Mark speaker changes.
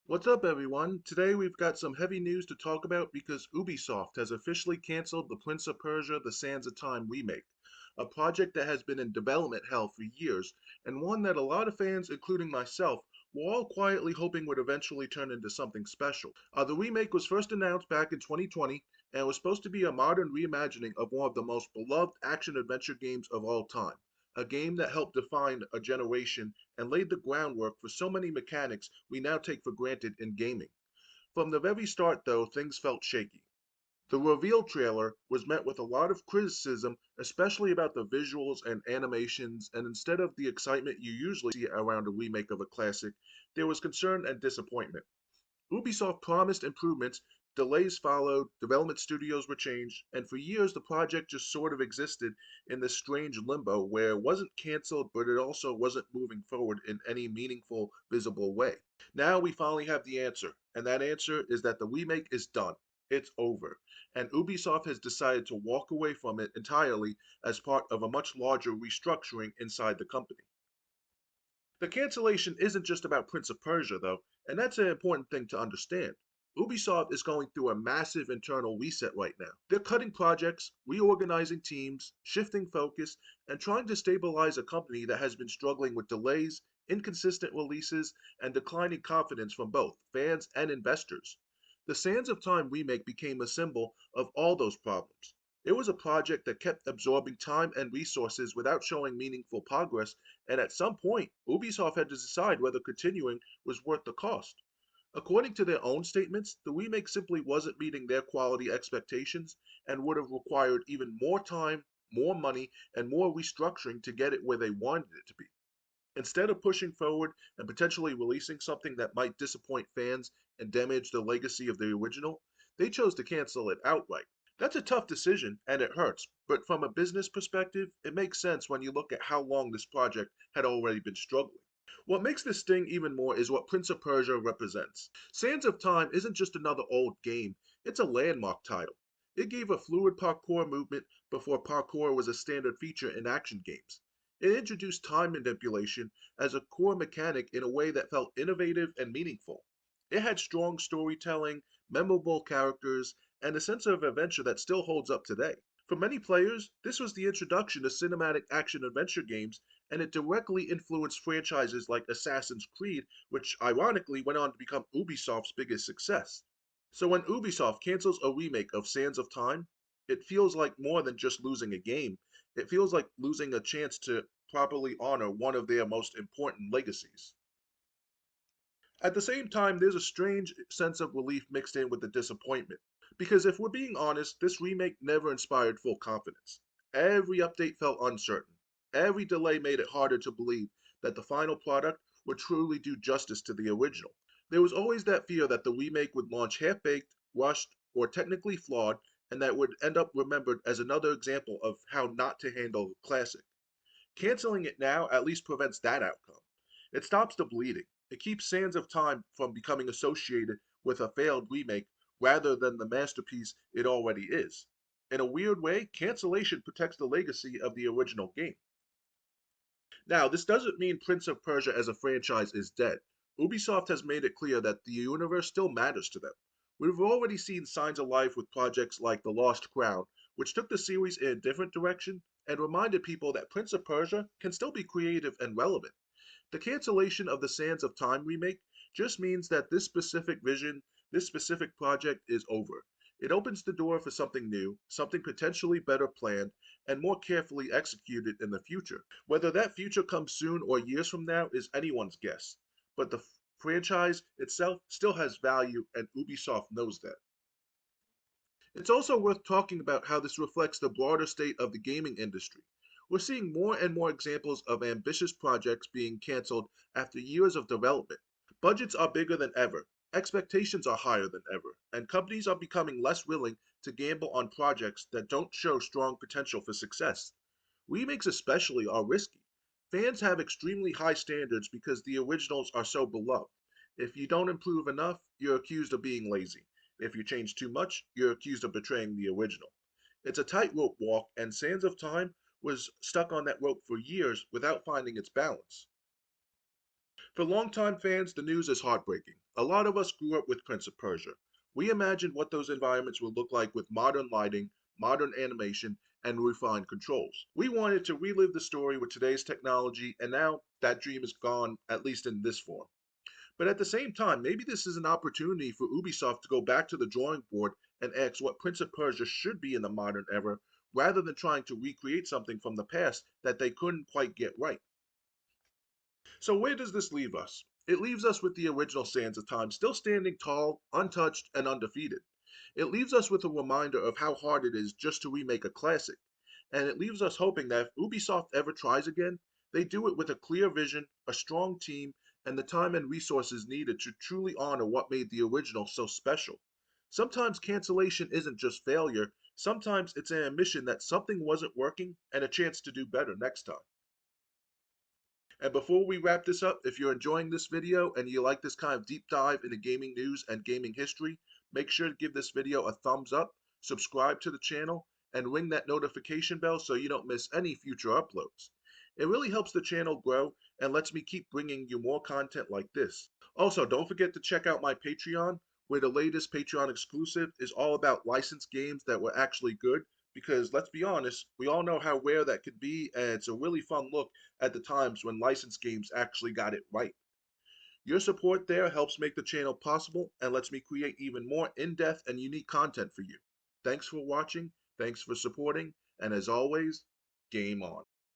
Speaker 1: What's up, everyone? Today we've got some heavy news to talk about because Ubisoft has officially canceled the Prince of Persia The Sands of Time remake, a project that has been in development hell for years, and one that a lot of fans, including myself, were all quietly hoping would eventually turn into something special. The remake was first announced back in 2020 and was supposed to be a modern reimagining of one of the most beloved action adventure games of all time, a game that helped define a generation and laid the groundwork for so many mechanics we now take for granted in gaming. From the very start, though, things felt shaky. The reveal trailer was met with a lot of criticism, especially about the visuals and animations, and instead of the excitement you usually see around a remake of a classic, there was concern and disappointment. Ubisoft promised improvements, delays followed, development studios were changed, and for years the project just sort of existed in this strange limbo where it wasn't canceled, but it also wasn't moving forward in any meaningful, visible way. Now we finally have the answer, and that answer is that the remake is done. It's over. And Ubisoft has decided to walk away from it entirely as part of a much larger restructuring inside the company. The cancellation isn't just about Prince of Persia, though, and that's an important thing to understand. Ubisoft is going through a massive internal reset right now. They're cutting projects, reorganizing teams, shifting focus, and trying to stabilize a company that has been struggling with delays, inconsistent releases, and declining confidence from both fans and investors. The Sands of Time remake became a symbol of all those problems. It was a project that kept absorbing time and resources without showing meaningful progress, and at some point, Ubisoft had to decide whether continuing was worth the cost. According to their own statements, the remake simply wasn't meeting their quality expectations and would have required even more time, more money, and more restructuring to get it where they wanted it to be. Instead of pushing forward and potentially releasing something that might disappoint fans and damage the legacy of the original, they chose to cancel it outright. That's a tough decision and it hurts, but from a business perspective, it makes sense when you look at how long this project had already been struggling. What makes this sting even more is what Prince of Persia represents. Sands of Time isn't just another old game, it's a landmark title. It gave a fluid parkour movement before parkour was a standard feature in action games. It introduced time manipulation as a core mechanic in a way that felt innovative and meaningful. It had strong storytelling, memorable characters, and a sense of adventure that still holds up today. For many players, this was the introduction to cinematic action adventure games, and it directly influenced franchises like Assassin's Creed, which ironically went on to become Ubisoft's biggest success. So when Ubisoft cancels a remake of Sands of Time, it feels like more than just losing a game. It feels like losing a chance to properly honor one of their most important legacies. At the same time, there's a strange sense of relief mixed in with the disappointment. Because if we're being honest, this remake never inspired full confidence. Every update felt uncertain. Every delay made it harder to believe that the final product would truly do justice to the original. There was always that fear that the remake would launch half baked, rushed, or technically flawed, and that would end up remembered as another example of how not to handle a classic. Canceling it now at least prevents that outcome. It stops the bleeding. It keeps Sands of Time from becoming associated with a failed remake rather than the masterpiece it already is. In a weird way, cancellation protects the legacy of the original game. Now, this doesn't mean Prince of Persia as a franchise is dead. Ubisoft has made it clear that the universe still matters to them. We've already seen signs of life with projects like The Lost Crown, which took the series in a different direction and reminded people that Prince of Persia can still be creative and relevant. The cancellation of the Sands of Time remake just means that this specific vision, this specific project is over. It opens the door for something new, something potentially better planned, and more carefully executed in the future. Whether that future comes soon or years from now is anyone's guess, but the franchise itself still has value, and Ubisoft knows that. It's also worth talking about how this reflects the broader state of the gaming industry. We're seeing more and more examples of ambitious projects being canceled after years of development. Budgets are bigger than ever, expectations are higher than ever, and companies are becoming less willing to gamble on projects that don't show strong potential for success. Remakes, especially, are risky. Fans have extremely high standards because the originals are so beloved. If you don't improve enough, you're accused of being lazy. If you change too much, you're accused of betraying the original. It's a tightrope walk, and Sands of Time was stuck on that rope for years without finding its balance. For longtime fans, the news is heartbreaking. A lot of us grew up with Prince of Persia. We imagined what those environments would look like with modern lighting, modern animation, and refined controls. We wanted to relive the story with today's technology, and now that dream is gone, at least in this form. But at the same time, maybe this is an opportunity for Ubisoft to go back to the drawing board and ask what Prince of Persia should be in the modern era, rather than trying to recreate something from the past that they couldn't quite get right. So where does this leave us? It leaves us with the original Sands of Time still standing tall, untouched, and undefeated. It leaves us with a reminder of how hard it is just to remake a classic. And it leaves us hoping that if Ubisoft ever tries again, they do it with a clear vision, a strong team, and the time and resources needed to truly honor what made the original so special. Sometimes cancellation isn't just failure, sometimes it's an admission that something wasn't working and a chance to do better next time. And before we wrap this up, if you're enjoying this video and you like this kind of deep dive into gaming news and gaming history, make sure to give this video a thumbs up, subscribe to the channel, and ring that notification bell so you don't miss any future uploads. It really helps the channel grow and lets me keep bringing you more content like this. Also, don't forget to check out my Patreon, where the latest Patreon exclusive is all about licensed games that were actually good. Because let's be honest, we all know how rare that could be, and it's a really fun look at the times when licensed games actually got it right. Your support there helps make the channel possible and lets me create even more in-depth and unique content for you. Thanks for watching, thanks for supporting, and as always, game on.